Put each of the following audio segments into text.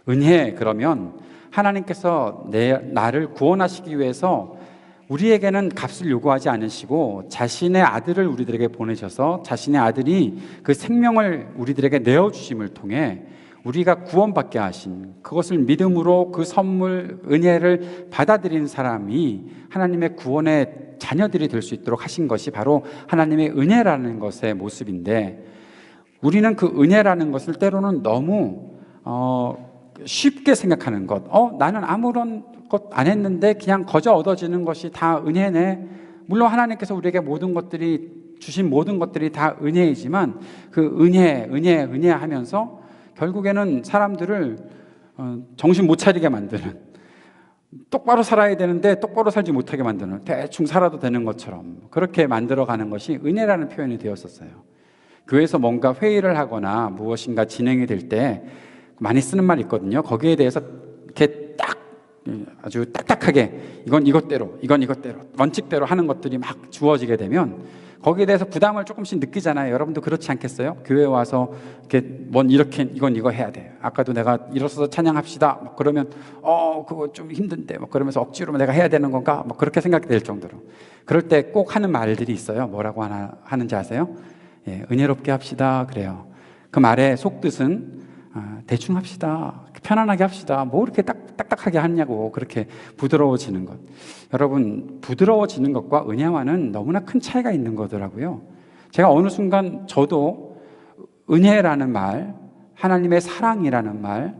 은혜, 그러면 하나님께서 나를 구원하시기 위해서 우리에게는 값을 요구하지 않으시고 자신의 아들을 우리들에게 보내셔서 자신의 아들이 그 생명을 우리들에게 내어주심을 통해 우리가 구원받게 하신, 그것을 믿음으로 그 선물, 은혜를 받아들이는 사람이 하나님의 구원의 자녀들이 될 수 있도록 하신 것이 바로 하나님의 은혜라는 것의 모습인데, 우리는 그 은혜라는 것을 때로는 너무 쉽게 생각하는 것. 나는 아무런 것 안 했는데 그냥 거저 얻어지는 것이 다 은혜네. 물론 하나님께서 우리에게 모든 것들이 주신 모든 것들이 다 은혜이지만 그 은혜 하면서 결국에는 사람들을 정신 못 차리게 만드는, 똑바로 살아야 되는데 똑바로 살지 못하게 만드는, 대충 살아도 되는 것처럼 그렇게 만들어가는 것이 은혜라는 표현이 되었었어요. 교회에서 뭔가 회의를 하거나 무엇인가 진행이 될 때 많이 쓰는 말이 있거든요. 거기에 대해서 이렇게 아주 딱딱하게 이건 이것대로, 이건 이것대로, 원칙대로 하는 것들이 막 주어지게 되면 거기에 대해서 부담을 조금씩 느끼잖아요. 여러분도 그렇지 않겠어요? 교회 와서 이렇게 이렇게 이건 이거 해야 돼. 아까도 내가 일어서서 찬양합시다. 그러면 그거 좀 힘든데 그러면서 억지로 내가 해야 되는 건가? 그렇게 생각이 될 정도로. 그럴 때 꼭 하는 말들이 있어요. 뭐라고 하는지 아세요? 예, 은혜롭게 합시다. 그래요. 그 말의 속뜻은 대충 합시다. 편안하게 합시다. 뭐 이렇게 딱딱하게 하냐고. 그렇게 부드러워지는 것. 여러분, 부드러워지는 것과 은혜와는 너무나 큰 차이가 있는 거더라고요. 제가 어느 순간 저도 은혜라는 말, 하나님의 사랑이라는 말,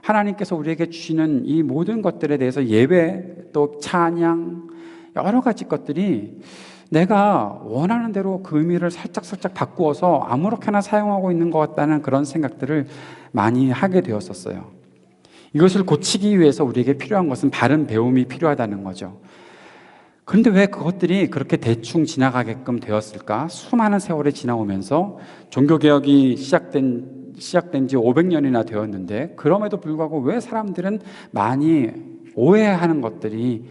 하나님께서 우리에게 주시는 이 모든 것들에 대해서 예배, 또 찬양, 여러 가지 것들이 내가 원하는 대로 그 의미를 살짝 바꾸어서 아무렇게나 사용하고 있는 것 같다는 그런 생각들을 많이 하게 되었었어요. 이것을 고치기 위해서 우리에게 필요한 것은 바른 배움이 필요하다는 거죠. 그런데 왜 그것들이 그렇게 대충 지나가게끔 되었을까? 수많은 세월이 지나오면서 종교개혁이 시작된 지 500년이나 되었는데, 그럼에도 불구하고 왜 사람들은 많이 오해하는 것들이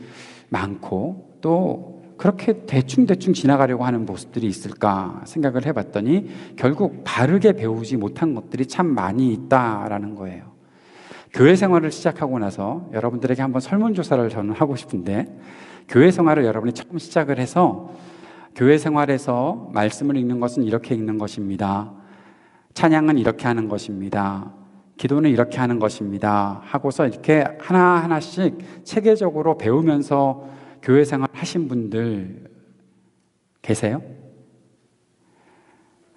많고 또 그렇게 대충 지나가려고 하는 모습들이 있을까 생각을 해봤더니 결국 바르게 배우지 못한 것들이 참 많이 있다라는 거예요. 교회 생활을 시작하고 나서 여러분들에게 한번 설문조사를 저는 하고 싶은데, 교회 생활을 여러분이 처음 시작을 해서 교회 생활에서 말씀을 읽는 것은 이렇게 읽는 것입니다, 찬양은 이렇게 하는 것입니다, 기도는 이렇게 하는 것입니다 하고서 이렇게 하나하나씩 체계적으로 배우면서 교회 생활 하신 분들 계세요?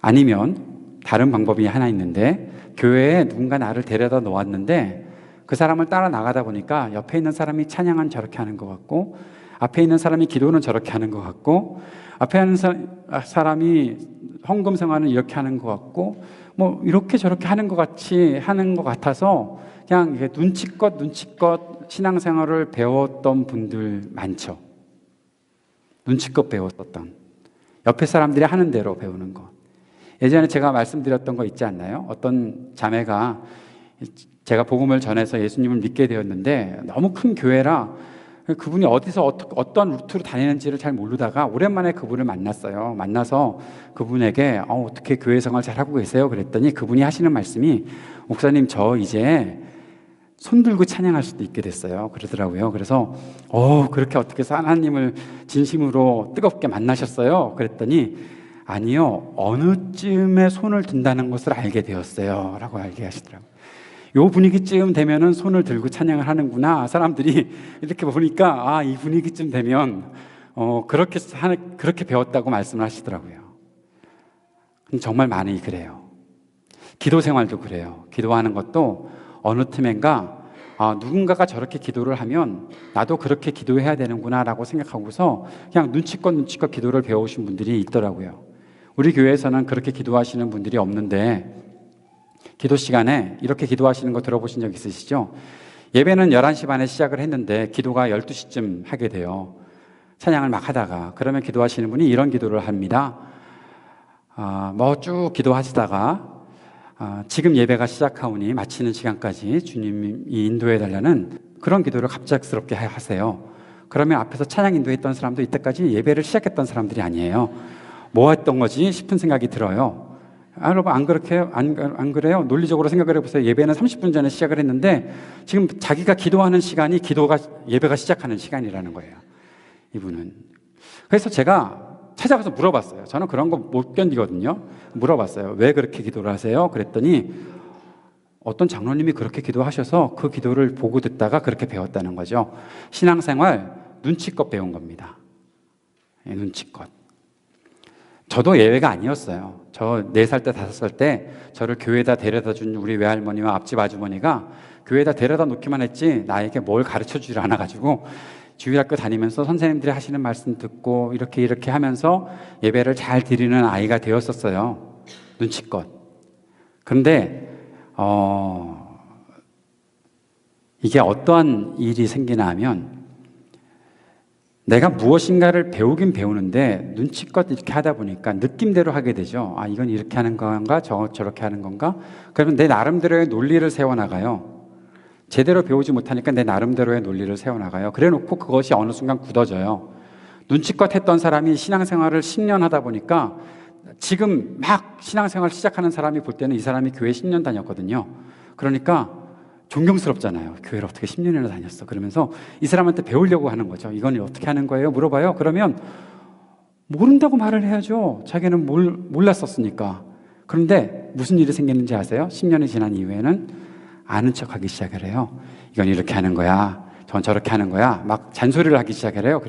아니면 다른 방법이 하나 있는데, 교회에 누군가 나를 데려다 놓았는데 그 사람을 따라 나가다 보니까 옆에 있는 사람이 찬양은 저렇게 하는 것 같고, 앞에 있는 사람이 기도는 저렇게 하는 것 같고, 앞에 하는 사람이 헌금 생활은 이렇게 하는 것 같고, 이렇게 저렇게 하는 것 같아서 그냥 이게 눈치껏 신앙생활을 배웠던 분들 많죠. 눈치껏 배웠었던, 옆에 사람들이 하는 대로 배우는 것. 예전에 제가 말씀드렸던 거 있지 않나요? 어떤 자매가 제가 복음을 전해서 예수님을 믿게 되었는데 너무 큰 교회라 그분이 어디서 어떤 루트로 다니는지를 잘 모르다가 오랜만에 그분을 만났어요. 만나서 그분에게 어떻게 교회 생활 잘하고 계세요? 그랬더니 그분이 하시는 말씀이, 목사님 저 이제 손 들고 찬양할 수도 있게 됐어요 그러더라고요. 그래서 그렇게 어떻게 해서 하나님을 진심으로 뜨겁게 만나셨어요? 그랬더니 아니요, 어느 쯤에 손을 든다는 것을 알게 되었어요 라고 알게 하시더라고요. 요 분위기쯤 되면은 손을 들고 찬양을 하는구나. 사람들이 이렇게 보니까 이 분위기쯤 되면 그렇게 배웠다고 말씀을 하시더라고요. 정말 많이 그래요. 기도 생활도 그래요. 기도하는 것도 어느 틈엔가 누군가가 저렇게 기도를 하면 나도 그렇게 기도해야 되는구나 라고 생각하고서 그냥 눈치껏 기도를 배우신 분들이 있더라고요. 우리 교회에서는 그렇게 기도하시는 분들이 없는데, 기도 시간에 이렇게 기도하시는 거 들어보신 적 있으시죠? 예배는 11시 반에 시작을 했는데 기도가 12시쯤 하게 돼요. 찬양을 막 하다가 그러면 기도하시는 분이 이런 기도를 합니다. 쭉 기도하시다가 지금 예배가 시작하오니 마치는 시간까지 주님이 인도해달라는 그런 기도를 갑작스럽게 하세요. 그러면 앞에서 찬양 인도했던 사람도 이때까지 예배를 시작했던 사람들이 아니에요. 뭐 했던 거지 싶은 생각이 들어요. 여러분 안 그렇게 안 그래요? 논리적으로 생각을 해보세요. 예배는 30분 전에 시작을 했는데 지금 자기가 기도하는 시간이 예배가 시작하는 시간이라는 거예요. 이분은. 그래서 제가 찾아가서 물어봤어요. 저는 그런 거 못 견디거든요. 물어봤어요. 왜 그렇게 기도를 하세요? 그랬더니 어떤 장로님이 그렇게 기도하셔서 그 기도를 보고 듣다가 그렇게 배웠다는 거죠. 신앙생활 눈치껏 배운 겁니다. 눈치껏. 저도 예외가 아니었어요. 저 4살 때 5살 때 저를 교회에다 데려다 준 우리 외할머니와 앞집 아주머니가 교회에다 데려다 놓기만 했지 나에게 뭘 가르쳐 주질 않아가지고 주일학교 다니면서 선생님들이 하시는 말씀 듣고 이렇게 하면서 예배를 잘 드리는 아이가 되었었어요. 눈치껏. 그런데 이게 어떠한 일이 생기나 하면 내가 무엇인가를 배우긴 배우는데 눈치껏 이렇게 하다 보니까 느낌대로 하게 되죠. 아, 이건 이렇게 하는 건가? 저렇게 하는 건가? 그러면 내 나름대로의 논리를 세워나가요. 제대로 배우지 못하니까 내 나름대로의 논리를 세워나가요. 그래 놓고 그것이 어느 순간 굳어져요. 눈치껏 했던 사람이 신앙생활을 10년 하다 보니까 지금 막 신앙생활 시작하는 사람이 볼 때는 이 사람이 교회 10년 다녔거든요. 그러니까 존경스럽잖아요. 교회를 어떻게 10년이나 다녔어. 그러면서 이 사람한테 배우려고 하는 거죠. 이건 어떻게 하는 거예요? 물어봐요. 그러면 모른다고 말을 해야죠. 자기는 몰랐었으니까. 그런데 무슨 일이 생기는지 아세요? 10년이 지난 이후에는 아는 척하기 시작을 해요. 이건 이렇게 하는 거야. 전 저렇게 하는 거야. 막 잔소리를 하기 시작을 해요.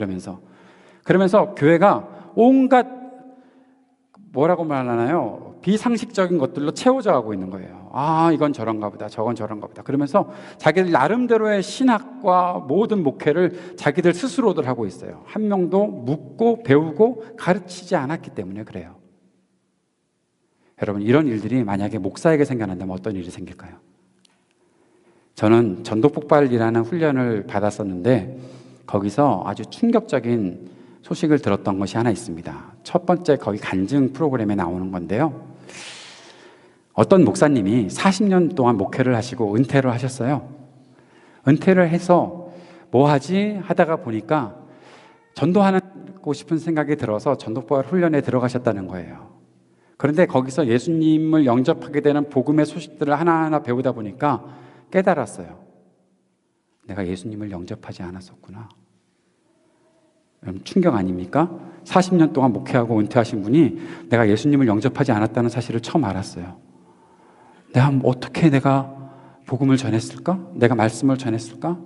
그러면서 교회가 온갖 뭐라고 말하나요? 비상식적인 것들로 채워져 가고 있는 거예요. 아, 이건 저런가 보다. 저건 저런가 보다. 그러면서 자기들 나름대로의 신학과 모든 목회를 자기들 스스로들 하고 있어요. 한 명도 묻고 배우고 가르치지 않았기 때문에 그래요. 여러분, 이런 일들이 만약에 목사에게 생겨난다면 어떤 일이 생길까요? 저는 전도폭발이라는 훈련을 받았었는데 거기서 아주 충격적인 소식을 들었던 것이 하나 있습니다. 첫 번째 거기 간증 프로그램에 나오는 건데요. 어떤 목사님이 40년 동안 목회를 하시고 은퇴를 하셨어요. 은퇴를 해서 뭐 하지 하다가 보니까 전도하고 싶은 생각이 들어서 전도폭발 훈련에 들어가셨다는 거예요. 그런데 거기서 예수님을 영접하게 되는 복음의 소식들을 하나하나 배우다 보니까 깨달았어요. 내가 예수님을 영접하지 않았었구나. 충격 아닙니까? 40년 동안 목회하고 은퇴하신 분이 내가 예수님을 영접하지 않았다는 사실을 처음 알았어요. 어떻게 내가 복음을 전했을까? 내가 말씀을 전했을까?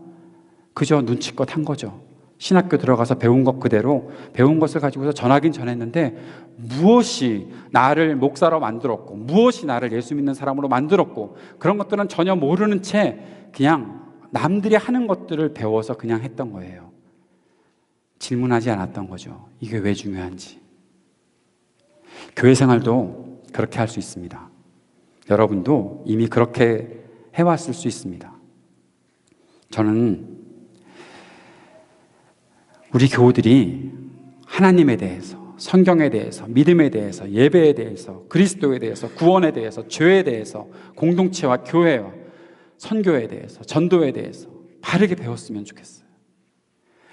그저 눈치껏 한 거죠. 신학교 들어가서 배운 것 그대로 배운 것을 가지고서 전하긴 전했는데 무엇이 나를 목사로 만들었고 무엇이 나를 예수 믿는 사람으로 만들었고 그런 것들은 전혀 모르는 채 그냥 남들이 하는 것들을 배워서 그냥 했던 거예요. 질문하지 않았던 거죠. 이게 왜 중요한지. 교회 생활도 그렇게 할 수 있습니다. 여러분도 이미 그렇게 해왔을 수 있습니다. 저는 우리 교우들이 하나님에 대해서, 성경에 대해서, 믿음에 대해서, 예배에 대해서, 그리스도에 대해서, 구원에 대해서, 죄에 대해서, 공동체와 교회와 선교에 대해서, 전도에 대해서 바르게 배웠으면 좋겠어요.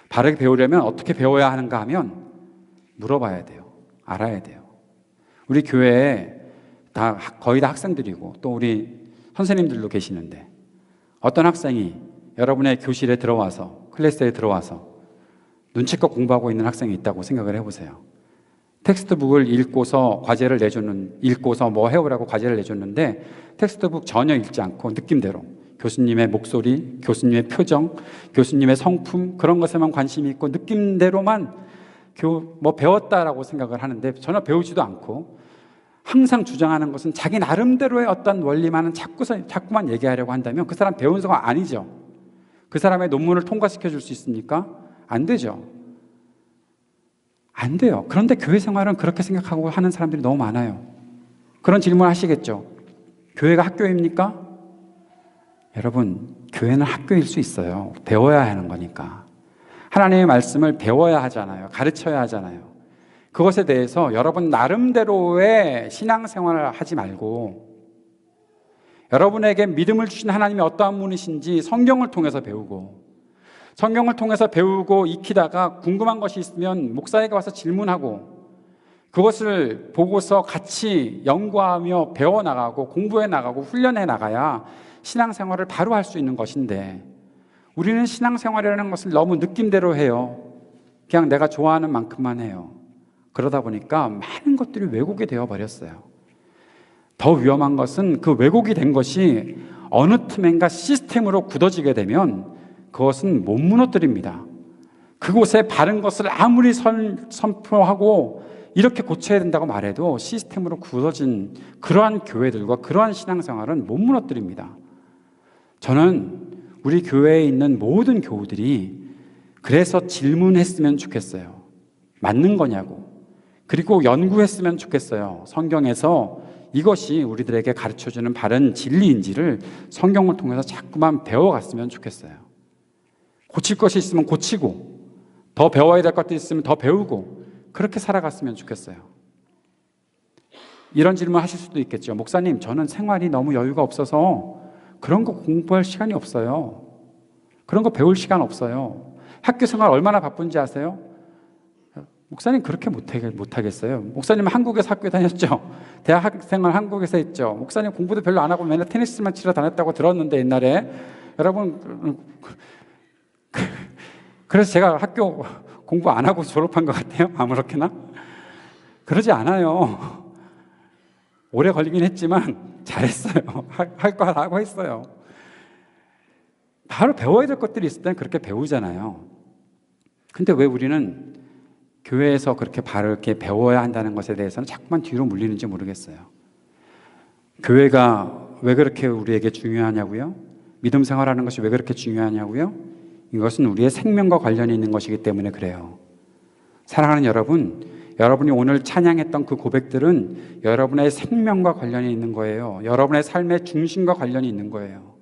바르게 배우려면 어떻게 배워야 하는가 하면 물어봐야 돼요. 알아야 돼요. 우리 교회에 거의 다 학생들이고 또 우리 선생님들도 계시는데 어떤 학생이 여러분의 교실에 들어와서 클래스에 들어와서 눈치껏 공부하고 있는 학생이 있다고 생각을 해보세요. 텍스트북을 읽고서 뭐 해오라고 과제를 내줬는데 textbook 전혀 읽지 않고 느낌대로 교수님의 목소리, 교수님의 표정, 교수님의 성품 그런 것에만 관심이 있고 느낌대로만 배웠다라고 생각을 하는데 전혀 배우지도 않고 항상 주장하는 것은 자기 나름대로의 어떤 원리만은 자꾸만 얘기하려고 한다면 그 사람 배운 사가 아니죠. 그 사람의 논문을 통과시켜 줄 수 있습니까? 안 되죠. 안 돼요. 그런데 교회 생활은 그렇게 생각하고 하는 사람들이 너무 많아요. 그런 질문 하시겠죠. 교회가 학교입니까? 여러분, 교회는 학교일 수 있어요. 배워야 하는 거니까. 하나님의 말씀을 배워야 하잖아요. 가르쳐야 하잖아요. 그것에 대해서 여러분 나름대로의 신앙생활을 하지 말고 여러분에게 믿음을 주신 하나님이 어떠한 분이신지 성경을 통해서 배우고 익히다가 궁금한 것이 있으면 목사에게 와서 질문하고 그것을 보고서 같이 연구하며 배워나가고 공부해 나가고 훈련해 나가야 신앙생활을 바로 할 수 있는 것인데, 우리는 신앙생활이라는 것을 너무 느낌대로 해요. 그냥 내가 좋아하는 만큼만 해요. 그러다 보니까 많은 것들이 왜곡이 되어버렸어요. 더 위험한 것은 그 왜곡이 된 것이 어느 틈엔가 시스템으로 굳어지게 되면 그것은 못 무너뜨립니다. 그곳에 바른 것을 아무리 선포하고 이렇게 고쳐야 된다고 말해도 시스템으로 굳어진 그러한 교회들과 그러한 신앙생활은 못 무너뜨립니다. 저는 우리 교회에 있는 모든 교우들이 그래서 질문했으면 좋겠어요. 맞는 거냐고. 그리고 연구했으면 좋겠어요. 성경에서 이것이 우리들에게 가르쳐주는 바른 진리인지를 성경을 통해서 자꾸만 배워갔으면 좋겠어요. 고칠 것이 있으면 고치고, 더 배워야 될 것도 있으면 더 배우고, 그렇게 살아갔으면 좋겠어요. 이런 질문 하실 수도 있겠죠. 목사님, 저는 생활이 너무 여유가 없어서 그런 거 공부할 시간이 없어요. 그런 거 배울 시간 없어요. 학교 생활 얼마나 바쁜지 아세요? 목사님 그렇게 못하겠어요. 목사님 한국에서 학교 다녔죠. 대학 생활 한국에서 했죠. 목사님 공부도 별로 안 하고 맨날 테니스만 치러 다녔다고 들었는데 옛날에. 여러분, 그래서 제가 학교 공부 안 하고 졸업한 것 같아요? 아무렇게나? 그러지 않아요. 오래 걸리긴 했지만 잘했어요. 할 거 하고 했어요. 바로 배워야 될 것들이 있을 때는 그렇게 배우잖아요. 근데 왜 우리는 교회에서 그렇게 바르게 배워야 한다는 것에 대해서는 자꾸만 뒤로 물리는지 모르겠어요. 교회가 왜 그렇게 우리에게 중요하냐고요? 믿음 생활하는 것이 왜 그렇게 중요하냐고요? 이것은 우리의 생명과 관련이 있는 것이기 때문에 그래요. 사랑하는 여러분, 여러분이 오늘 찬양했던 그 고백들은 여러분의 생명과 관련이 있는 거예요. 여러분의 삶의 중심과 관련이 있는 거예요.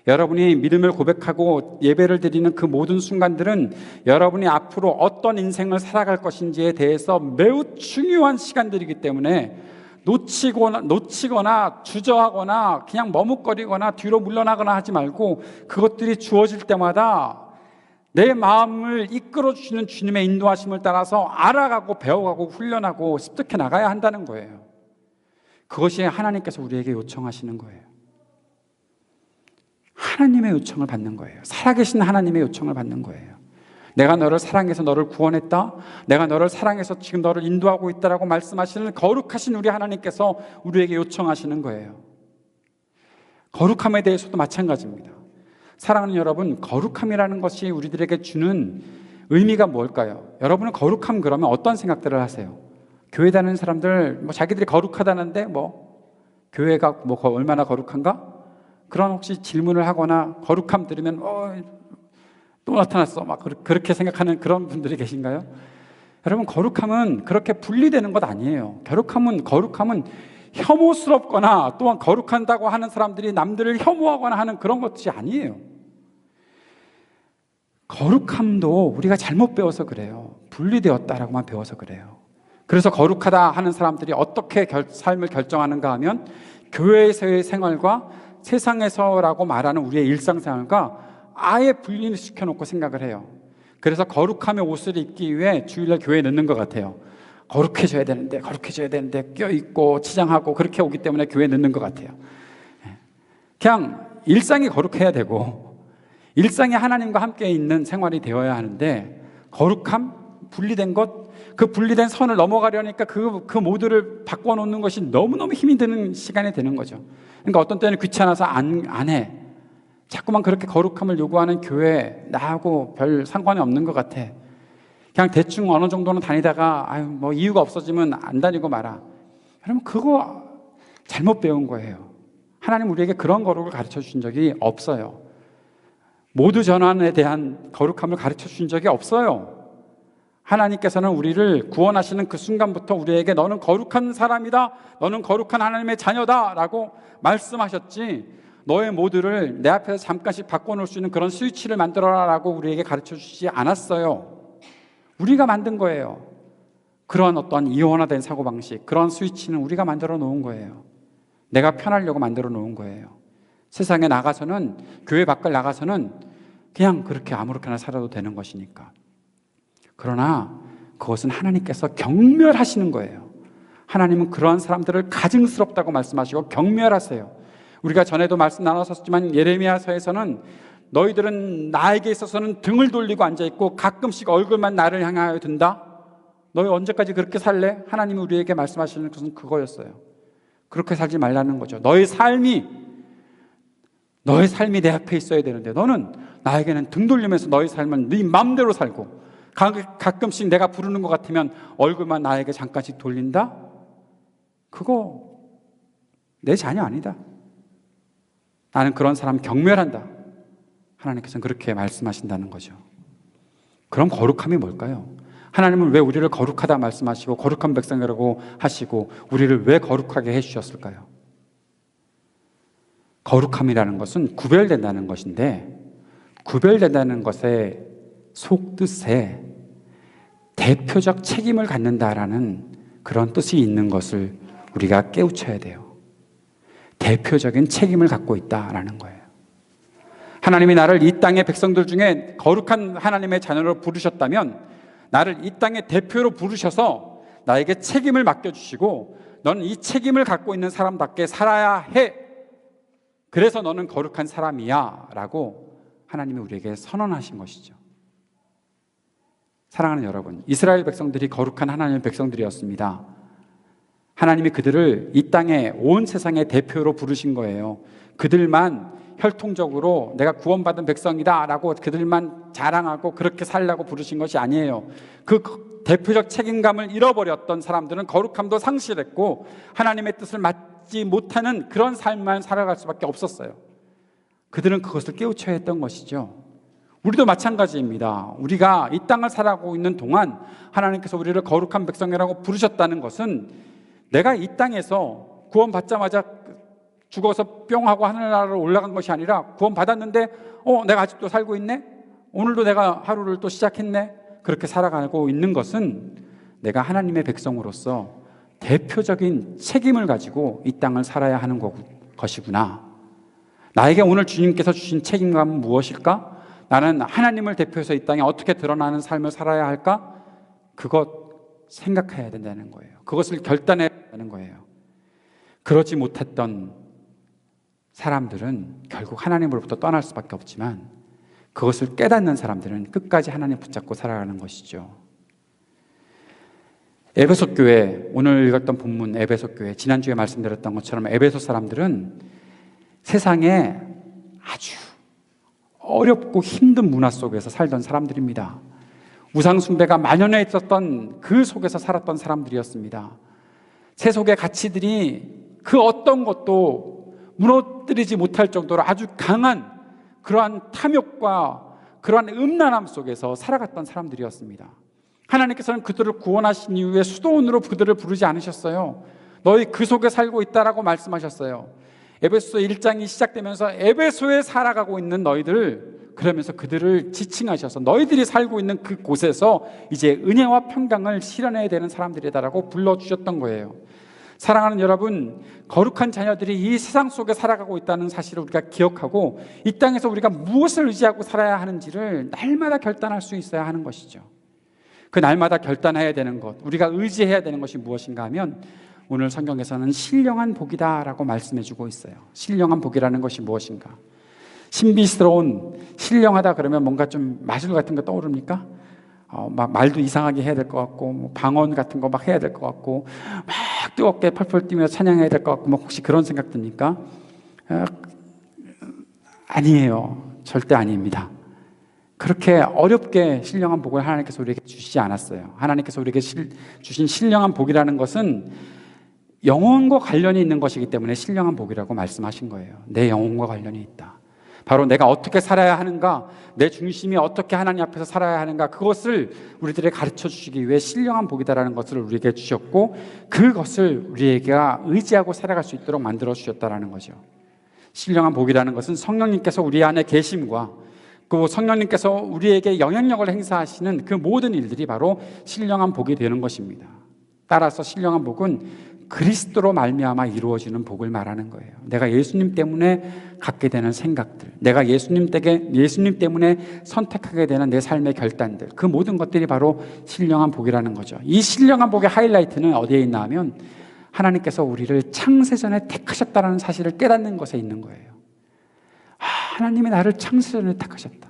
여러분이 믿음을 고백하고 예배를 드리는 그 모든 순간들은 여러분이 앞으로 어떤 인생을 살아갈 것인지에 대해서 매우 중요한 시간들이기 때문에 놓치거나 주저하거나 그냥 머뭇거리거나 뒤로 물러나거나 하지 말고, 그것들이 주어질 때마다 내 마음을 이끌어주시는 주님의 인도하심을 따라서 알아가고 배워가고 훈련하고 습득해 나가야 한다는 거예요. 그것이 하나님께서 우리에게 요청하시는 거예요. 하나님의 요청을 받는 거예요. 살아계신 하나님의 요청을 받는 거예요. 내가 너를 사랑해서 너를 구원했다. 내가 너를 사랑해서 지금 너를 인도하고 있다라고 말씀하시는 거룩하신 우리 하나님께서 우리에게 요청하시는 거예요. 거룩함에 대해서도 마찬가지입니다. 사랑하는 여러분, 거룩함이라는 것이 우리들에게 주는 의미가 뭘까요? 여러분은 거룩함 그러면 어떤 생각들을 하세요? 교회 다니는 사람들 자기들이 거룩하다는데 교회가 얼마나 거룩한가? 그런 혹시 질문을 하거나 거룩함 들으면 또 나타났어 그렇게 생각하는 그런 분들이 계신가요? 여러분, 거룩함은 그렇게 분리되는 것 아니에요. 거룩함은 혐오스럽거나 또한 거룩한다고 하는 사람들이 남들을 혐오하거나 하는 그런 것이 아니에요. 거룩함도 우리가 잘못 배워서 그래요. 분리되었다라고만 배워서 그래요. 그래서 거룩하다 하는 사람들이 어떻게 삶을 결정하는가 하면 교회에서의 생활과 세상에서라고 말하는 우리의 일상생활과 아예 분리를 시켜놓고 생각을 해요. 그래서 거룩함의 옷을 입기 위해 주일날 교회에 넣는 것 같아요. 거룩해져야 되는데 껴있고 치장하고 그렇게 오기 때문에 교회에 넣는 것 같아요. 그냥 일상이 거룩해야 되고 일상이 하나님과 함께 있는 생활이 되어야 하는데, 거룩함, 분리된 것, 그 분리된 선을 넘어가려니까 그 모두를 바꿔놓는 것이 너무너무 힘이 드는 시간이 되는 거죠. 그러니까 어떤 때는 귀찮아서 안 해. 자꾸만 그렇게 거룩함을 요구하는 교회 나하고 별 상관이 없는 것 같아. 그냥 대충 어느 정도는 다니다가 이유가 없어지면 안 다니고 말아. 여러분, 그거 잘못 배운 거예요. 하나님 우리에게 그런 거룩을 가르쳐 주신 적이 없어요. 모두 전환에 대한 거룩함을 가르쳐 주신 적이 없어요. 하나님께서는 우리를 구원하시는 그 순간부터 우리에게 너는 거룩한 사람이다, 너는 거룩한 하나님의 자녀다 라고 말씀하셨지, 너의 모두를 내 앞에서 잠깐씩 바꿔놓을 수 있는 그런 스위치를 만들어라 라고 우리에게 가르쳐 주시지 않았어요. 우리가 만든 거예요. 그런 어떤 이원화된 사고방식, 그런 스위치는 우리가 만들어 놓은 거예요. 내가 편하려고 만들어 놓은 거예요. 세상에 나가서는, 교회 밖을 나가서는 그냥 그렇게 아무렇게나 살아도 되는 것이니까. 그러나 그것은 하나님께서 경멸하시는 거예요. 하나님은 그러한 사람들을 가증스럽다고 말씀하시고 경멸하세요. 우리가 전에도 말씀 나눴었지만 예레미야서에서는 너희들은 나에게 있어서는 등을 돌리고 앉아있고 가끔씩 얼굴만 나를 향하여 든다. 너희 언제까지 그렇게 살래? 하나님이 우리에게 말씀하시는 것은 그거였어요. 그렇게 살지 말라는 거죠. 너의 삶이 내 앞에 있어야 되는데 너는 나에게는 등 돌리면서 너의 삶은 네 마음대로 살고 가끔씩 내가 부르는 것 같으면 얼굴만 나에게 잠깐씩 돌린다? 그거 내 자녀 아니다. 나는 그런 사람 경멸한다. 하나님께서는 그렇게 말씀하신다는 거죠. 그럼 거룩함이 뭘까요? 하나님은 왜 우리를 거룩하다 말씀하시고 거룩한 백성이라고 하시고 우리를 왜 거룩하게 해주셨을까요? 거룩함이라는 것은 구별된다는 것인데, 구별된다는 것의 속뜻에 대표적 책임을 갖는다라는 그런 뜻이 있는 것을 우리가 깨우쳐야 돼요. 대표적인 책임을 갖고 있다라는 거예요. 하나님이 나를 이 땅의 백성들 중에 거룩한 하나님의 자녀로 부르셨다면 나를 이 땅의 대표로 부르셔서 나에게 책임을 맡겨주시고 너는 이 책임을 갖고 있는 사람답게 살아야 해. 그래서 너는 거룩한 사람이야 라고 하나님이 우리에게 선언하신 것이죠. 사랑하는 여러분, 이스라엘 백성들이 거룩한 하나님의 백성들이었습니다. 하나님이 그들을 이 땅에 온 세상의 대표로 부르신 거예요. 그들만 혈통적으로 내가 구원받은 백성이다 라고 그들만 자랑하고 그렇게 살라고 부르신 것이 아니에요. 그 대표적 책임감을 잃어버렸던 사람들은 거룩함도 상실했고 하나님의 뜻을 맞지 못하는 그런 삶만 살아갈 수밖에 없었어요. 그들은 그것을 깨우쳐야 했던 것이죠. 우리도 마찬가지입니다. 우리가 이 땅을 살아가고 있는 동안 하나님께서 우리를 거룩한 백성이라고 부르셨다는 것은 내가 이 땅에서 구원받자마자 죽어서 뿅 하고 하늘나라로 올라간 것이 아니라 구원받았는데 내가 아직도 살고 있네? 오늘도 내가 하루를 또 시작했네? 그렇게 살아가고 있는 것은 내가 하나님의 백성으로서 대표적인 책임을 가지고 이 땅을 살아야 하는 것이구나. 나에게 오늘 주님께서 주신 책임감은 무엇일까? 나는 하나님을 대표해서 이 땅에 어떻게 드러나는 삶을 살아야 할까? 그것 생각해야 된다는 거예요. 그것을 결단해야 된다는 거예요. 그러지 못했던 사람들은 결국 하나님으로부터 떠날 수밖에 없지만 그것을 깨닫는 사람들은 끝까지 하나님 붙잡고 살아가는 것이죠. 에베소 교회, 오늘 읽었던 본문 에베소 교회, 지난주에 말씀드렸던 것처럼 에베소 사람들은 세상에 아주 어렵고 힘든 문화 속에서 살던 사람들입니다. 우상 숭배가 만연해 있었던 그 속에서 살았던 사람들이었습니다. 세속의 가치들이 그 어떤 것도 무너뜨리지 못할 정도로 아주 강한 그러한 탐욕과 그러한 음란함 속에서 살아갔던 사람들이었습니다. 하나님께서는 그들을 구원하신 이후에 수도원으로 그들을 부르지 않으셨어요. 너희 그 속에 살고 있다라고 말씀하셨어요. 에베소 1장이 시작되면서 에베소에 살아가고 있는 너희들, 그러면서 그들을 지칭하셔서 너희들이 살고 있는 그 곳에서 이제 은혜와 평강을 실현해야 되는 사람들이다라고 불러주셨던 거예요. 사랑하는 여러분, 거룩한 자녀들이 이 세상 속에 살아가고 있다는 사실을 우리가 기억하고 이 땅에서 우리가 무엇을 의지하고 살아야 하는지를 날마다 결단할 수 있어야 하는 것이죠. 그 날마다 결단해야 되는 것, 우리가 의지해야 되는 것이 무엇인가 하면 오늘 성경에서는 신령한 복이다라고 말씀해주고 있어요. 신령한 복이라는 것이 무엇인가? 신비스러운, 신령하다 그러면 뭔가 좀 마술 같은 거 떠오릅니까? 막 말도 이상하게 해야 될 것 같고, 뭐 방언 같은 거 막 해야 될 것 같고, 막 뜨겁게 펄펄 뛰며 찬양해야 될 것 같고, 뭐 혹시 그런 생각 듭니까? 아니에요. 절대 아닙니다. 그렇게 어렵게 신령한 복을 하나님께서 우리에게 주시지 않았어요. 하나님께서 우리에게 주신 신령한 복이라는 것은 영혼과 관련이 있는 것이기 때문에 신령한 복이라고 말씀하신 거예요. 내 영혼과 관련이 있다. 바로 내가 어떻게 살아야 하는가, 내 중심이 어떻게 하나님 앞에서 살아야 하는가, 그것을 우리들에게 가르쳐 주시기 위해 신령한 복이다라는 것을 우리에게 주셨고 그것을 우리에게 의지하고 살아갈 수 있도록 만들어 주셨다라는 거죠. 신령한 복이라는 것은 성령님께서 우리 안에 계심과 그 성령님께서 우리에게 영향력을 행사하시는 그 모든 일들이 바로 신령한 복이 되는 것입니다. 따라서 신령한 복은 그리스도로 말미암아 이루어지는 복을 말하는 거예요. 내가 예수님 때문에 갖게 되는 생각들, 내가 예수님 때문에 선택하게 되는 내 삶의 결단들, 그 모든 것들이 바로 신령한 복이라는 거죠. 이 신령한 복의 하이라이트는 어디에 있나 하면 하나님께서 우리를 창세전에 택하셨다는 사실을 깨닫는 것에 있는 거예요. 하나님이 나를 창세전에 택하셨다.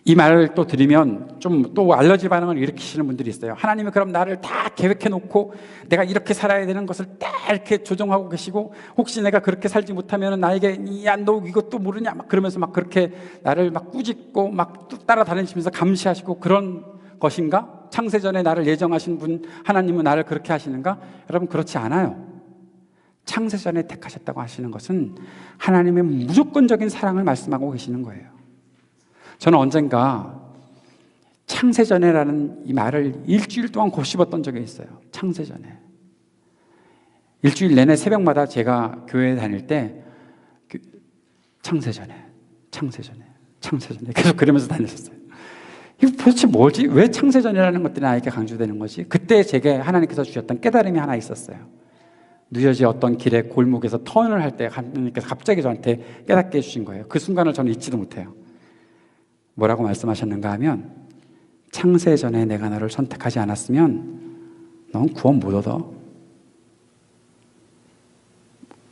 이 말을 또 들으면 좀 또 알러지 반응을 일으키시는 분들이 있어요. 하나님이 그럼 나를 다 계획해 놓고 내가 이렇게 살아야 되는 것을 다 이렇게 조정하고 계시고, 혹시 내가 그렇게 살지 못하면 나에게 야, 너 이것도 모르냐 막 그러면서 막 그렇게 나를 막 꾸짖고 막 따라다니시면서 감시하시고 그런 것인가? 창세전에 나를 예정하신 분 하나님은 나를 그렇게 하시는가? 여러분, 그렇지 않아요. 창세전에 택하셨다고 하시는 것은 하나님의 무조건적인 사랑을 말씀하고 계시는 거예요. 저는 언젠가 창세전에라는 이 말을 일주일 동안 곱씹었던 적이 있어요. 창세전에. 일주일 내내 새벽마다 제가 교회에 다닐 때 창세전에 계속 그러면서 다녔었어요. 이거 도대체 뭐지? 왜 창세전이라는 것들이 나에게 강조되는 거지? 그때 제게 하나님께서 주셨던 깨달음이 하나 있었어요. 누저지 어떤 길의 골목에서 턴을 할 때 하나님께서 갑자기 저한테 깨닫게 해주신 거예요. 그 순간을 저는 잊지도 못해요. 뭐라고 말씀하셨는가 하면, 창세전에 내가 너를 선택하지 않았으면 넌 구원 못 얻어.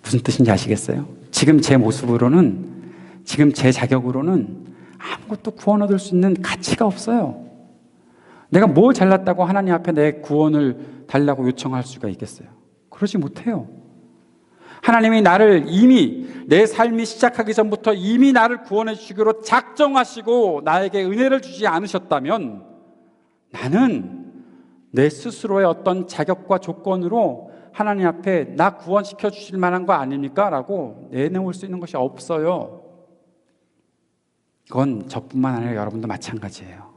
무슨 뜻인지 아시겠어요? 지금 제 모습으로는, 지금 제 자격으로는 아무것도 구원 얻을 수 있는 가치가 없어요. 내가 뭐 잘났다고 하나님 앞에 내 구원을 달라고 요청할 수가 있겠어요? 그러지 못해요. 하나님이 나를 이미 내 삶이 시작하기 전부터 이미 나를 구원해 주시기로 작정하시고 나에게 은혜를 주지 않으셨다면 나는 내 스스로의 어떤 자격과 조건으로 하나님 앞에 나 구원시켜 주실 만한 거 아닙니까? 라고 내놓을 수 있는 것이 없어요. 그건 저뿐만 아니라 여러분도 마찬가지예요.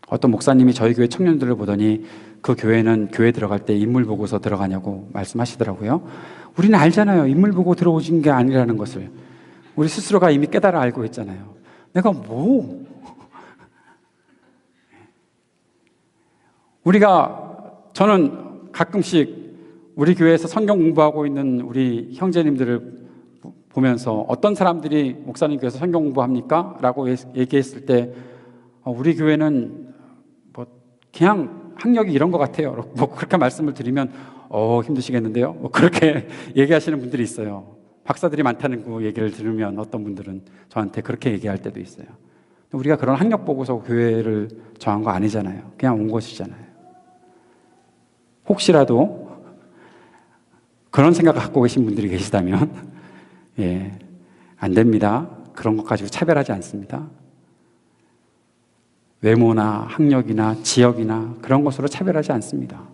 어떤 목사님이 저희 교회 청년들을 보더니 그 교회는 교회 들어갈 때 인물 보고서 들어가냐고 말씀하시더라고요. 우리는 알잖아요. 인물 보고 들어오신 게 아니라는 것을. 우리 스스로가 이미 깨달아 알고 있잖아요. 내가 뭐 저는 가끔씩 우리 교회에서 성경 공부하고 있는 우리 형제님들을 보면서 어떤 사람들이 목사님 교회에서 성경 공부합니까? 라고 얘기했을 때 우리 교회는 뭐 그냥 학력이 이런 것 같아요. 뭐 그렇게 말씀을 드리면 힘드시겠는데요? 뭐 그렇게 얘기하시는 분들이 있어요. 박사들이 많다는 그 얘기를 들으면 어떤 분들은 저한테 그렇게 얘기할 때도 있어요. 우리가 그런 학력 보고서 교회를 정한 거 아니잖아요. 그냥 온 것이잖아요. 혹시라도 그런 생각을 갖고 계신 분들이 계시다면 안 됩니다. 그런 것 가지고 차별하지 않습니다. 외모나 학력이나 지역이나 그런 것으로 차별하지 않습니다.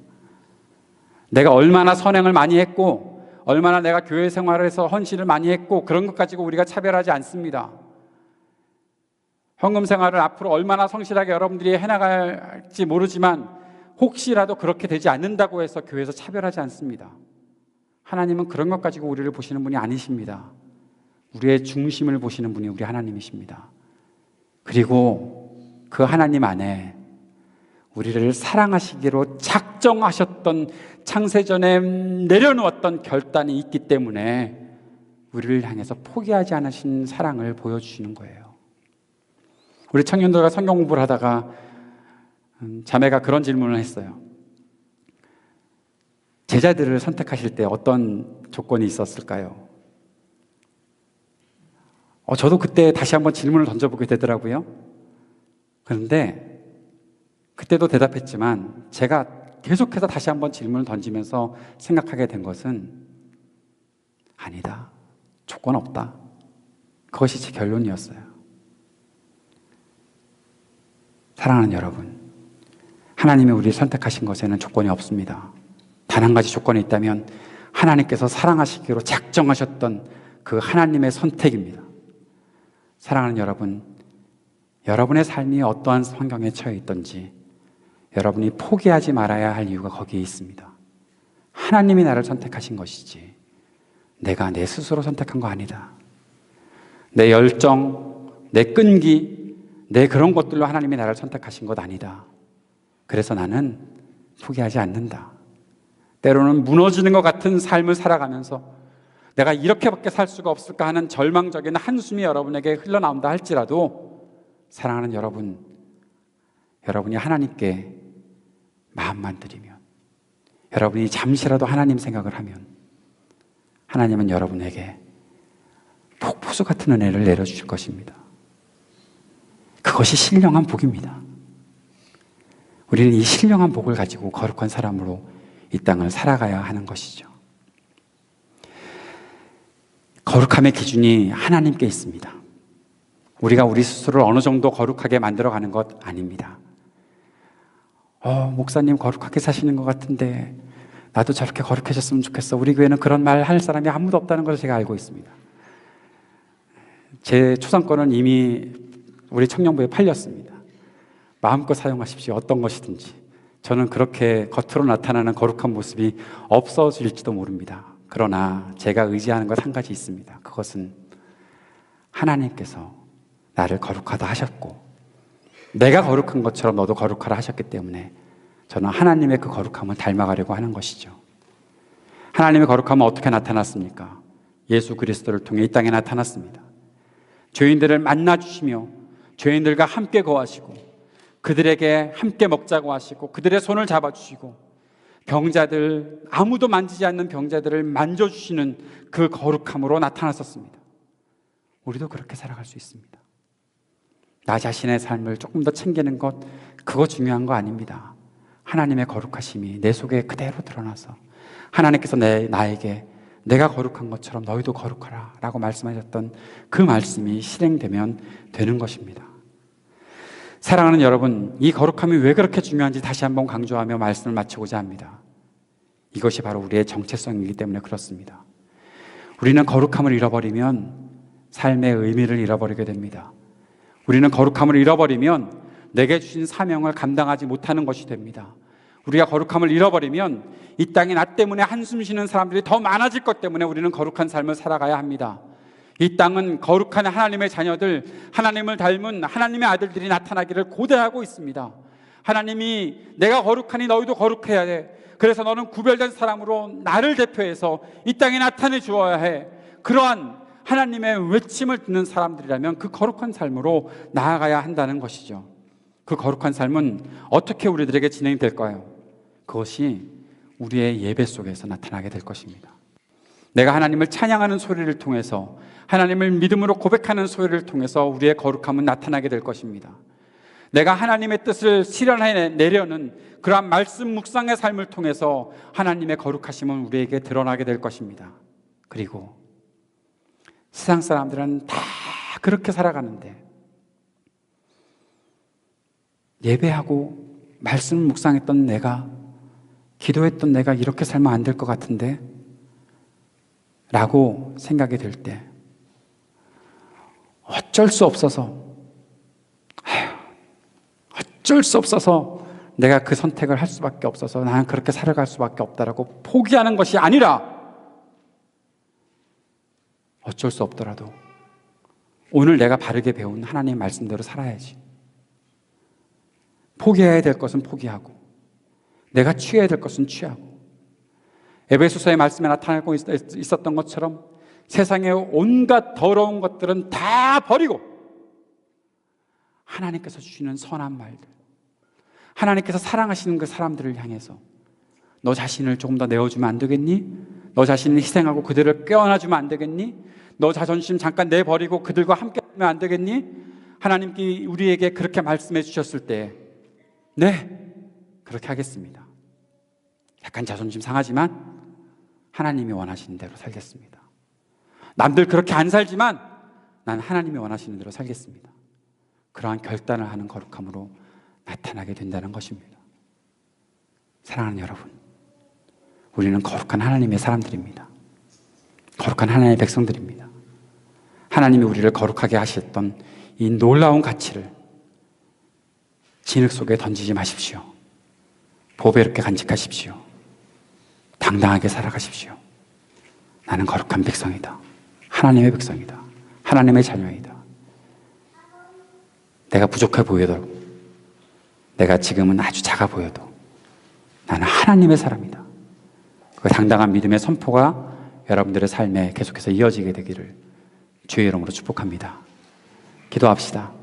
내가 얼마나 선행을 많이 했고 얼마나 내가 교회 생활에서 헌신을 많이 했고 그런 것 가지고 우리가 차별하지 않습니다. 헌금 생활을 앞으로 얼마나 성실하게 여러분들이 해나갈지 모르지만 혹시라도 그렇게 되지 않는다고 해서 교회에서 차별하지 않습니다. 하나님은 그런 것 가지고 우리를 보시는 분이 아니십니다. 우리의 중심을 보시는 분이 우리 하나님이십니다. 그리고 그 하나님 안에 우리를 사랑하시기로 작정하셨던 창세전에 내려놓았던 결단이 있기 때문에 우리를 향해서 포기하지 않으신 사랑을 보여주시는 거예요. 우리 청년들과 성경 공부를 하다가 자매가 그런 질문을 했어요. 제자들을 선택하실 때 어떤 조건이 있었을까요? 저도 그때 다시 한번 질문을 던져보게 되더라고요. 그런데 그때도 대답했지만 제가 계속해서 다시 한번 질문을 던지면서 생각하게 된 것은 아니다. 조건 없다. 그것이 제 결론이었어요. 사랑하는 여러분, 하나님이 우리를 선택하신 것에는 조건이 없습니다. 단 한 가지 조건이 있다면 하나님께서 사랑하시기로 작정하셨던 그 하나님의 선택입니다. 사랑하는 여러분, 여러분의 삶이 어떠한 환경에 처해 있든지 여러분이 포기하지 말아야 할 이유가 거기에 있습니다. 하나님이 나를 선택하신 것이지 내가 내 스스로 선택한 거 아니다. 내 열정, 내 끈기, 내 그런 것들로 하나님이 나를 선택하신 것 아니다. 그래서 나는 포기하지 않는다. 때로는 무너지는 것 같은 삶을 살아가면서 내가 이렇게밖에 살 수가 없을까 하는 절망적인 한숨이 여러분에게 흘러나온다 할지라도 사랑하는 여러분, 여러분이 하나님께 마음만 드리면, 여러분이 잠시라도 하나님 생각을 하면 하나님은 여러분에게 폭포수 같은 은혜를 내려주실 것입니다. 그것이 신령한 복입니다. 우리는 이 신령한 복을 가지고 거룩한 사람으로 이 땅을 살아가야 하는 것이죠. 거룩함의 기준이 하나님께 있습니다. 우리가 우리 스스로를 어느 정도 거룩하게 만들어가는 것 아닙니다. 목사님 거룩하게 사시는 것 같은데 나도 저렇게 거룩해졌으면 좋겠어. 우리 교회는 그런 말 할 사람이 아무도 없다는 것을 제가 알고 있습니다. 제 초상권은 이미 우리 청년부에 팔렸습니다. 마음껏 사용하십시오. 어떤 것이든지. 저는 그렇게 겉으로 나타나는 거룩한 모습이 없어질지도 모릅니다. 그러나 제가 의지하는 것 한 가지 있습니다. 그것은 하나님께서 나를 거룩하다 하셨고 내가 거룩한 것처럼 너도 거룩하라 하셨기 때문에 저는 하나님의 그 거룩함을 닮아가려고 하는 것이죠. 하나님의 거룩함은 어떻게 나타났습니까? 예수 그리스도를 통해 이 땅에 나타났습니다. 죄인들을 만나주시며 죄인들과 함께 거하시고 그들에게 함께 먹자고 하시고 그들의 손을 잡아주시고 병자들, 아무도 만지지 않는 병자들을 만져주시는 그 거룩함으로 나타났었습니다. 우리도 그렇게 살아갈 수 있습니다. 나 자신의 삶을 조금 더 챙기는 것, 그거 중요한 거 아닙니다. 하나님의 거룩하심이 내 속에 그대로 드러나서 하나님께서 나에게 내가 거룩한 것처럼 너희도 거룩하라 라고 말씀하셨던 그 말씀이 실행되면 되는 것입니다. 사랑하는 여러분, 이 거룩함이 왜 그렇게 중요한지 다시 한번 강조하며 말씀을 마치고자 합니다. 이것이 바로 우리의 정체성이기 때문에 그렇습니다. 우리는 거룩함을 잃어버리면 삶의 의미를 잃어버리게 됩니다. 우리는 거룩함을 잃어버리면 내게 주신 사명을 감당하지 못하는 것이 됩니다. 우리가 거룩함을 잃어버리면 이 땅에 나 때문에 한숨 쉬는 사람들이 더 많아질 것 때문에 우리는 거룩한 삶을 살아가야 합니다. 이 땅은 거룩한 하나님의 자녀들, 하나님을 닮은 하나님의 아들들이 나타나기를 고대하고 있습니다. 하나님이 내가 거룩하니 너희도 거룩해야 돼. 그래서 너는 구별된 사람으로 나를 대표해서 이 땅에 나타내 주어야 해. 그러한 하나님의 외침을 듣는 사람들이라면 그 거룩한 삶으로 나아가야 한다는 것이죠. 그 거룩한 삶은 어떻게 우리들에게 진행될까요? 그것이 우리의 예배 속에서 나타나게 될 것입니다. 내가 하나님을 찬양하는 소리를 통해서, 하나님을 믿음으로 고백하는 소리를 통해서 우리의 거룩함은 나타나게 될 것입니다. 내가 하나님의 뜻을 실현해내려는 그러한 말씀 묵상의 삶을 통해서 하나님의 거룩하심은 우리에게 드러나게 될 것입니다. 그리고 세상 사람들은 다 그렇게 살아가는데 예배하고 말씀 묵상했던 내가, 기도했던 내가 이렇게 살면 안 될 것 같은데 라고 생각이 들 때 어쩔 수 없어서 내가 그 선택을 할 수밖에 없어서 나는 그렇게 살아갈 수밖에 없다라고 포기하는 것이 아니라 어쩔 수 없더라도 오늘 내가 바르게 배운 하나님의 말씀대로 살아야지. 포기해야 될 것은 포기하고 내가 취해야 될 것은 취하고 에베소서의 말씀에 나타나고 있었던 것처럼 세상의 온갖 더러운 것들은 다 버리고 하나님께서 주시는 선한 말들, 하나님께서 사랑하시는 그 사람들을 향해서 너 자신을 조금 더 내어주면 안 되겠니? 너 자신을 희생하고 그들을 껴안아주면 안 되겠니? 너 자존심 잠깐 내버리고 그들과 함께 하면 안 되겠니? 하나님께 우리에게 그렇게 말씀해 주셨을 때 네, 그렇게 하겠습니다. 약간 자존심 상하지만 하나님이 원하시는 대로 살겠습니다. 남들 그렇게 안 살지만 난 하나님이 원하시는 대로 살겠습니다. 그러한 결단을 하는 거룩함으로 나타나게 된다는 것입니다. 사랑하는 여러분, 우리는 거룩한 하나님의 사람들입니다. 거룩한 하나님의 백성들입니다. 하나님이 우리를 거룩하게 하셨던 이 놀라운 가치를 진흙 속에 던지지 마십시오. 보배롭게 간직하십시오. 당당하게 살아가십시오. 나는 거룩한 백성이다. 하나님의 백성이다. 하나님의 자녀이다. 내가 부족해 보여도, 내가 지금은 아주 작아 보여도 나는 하나님의 사람이다. 그 당당한 믿음의 선포가 여러분들의 삶에 계속해서 이어지게 되기를 주의 이름으로 축복합니다. 기도합시다.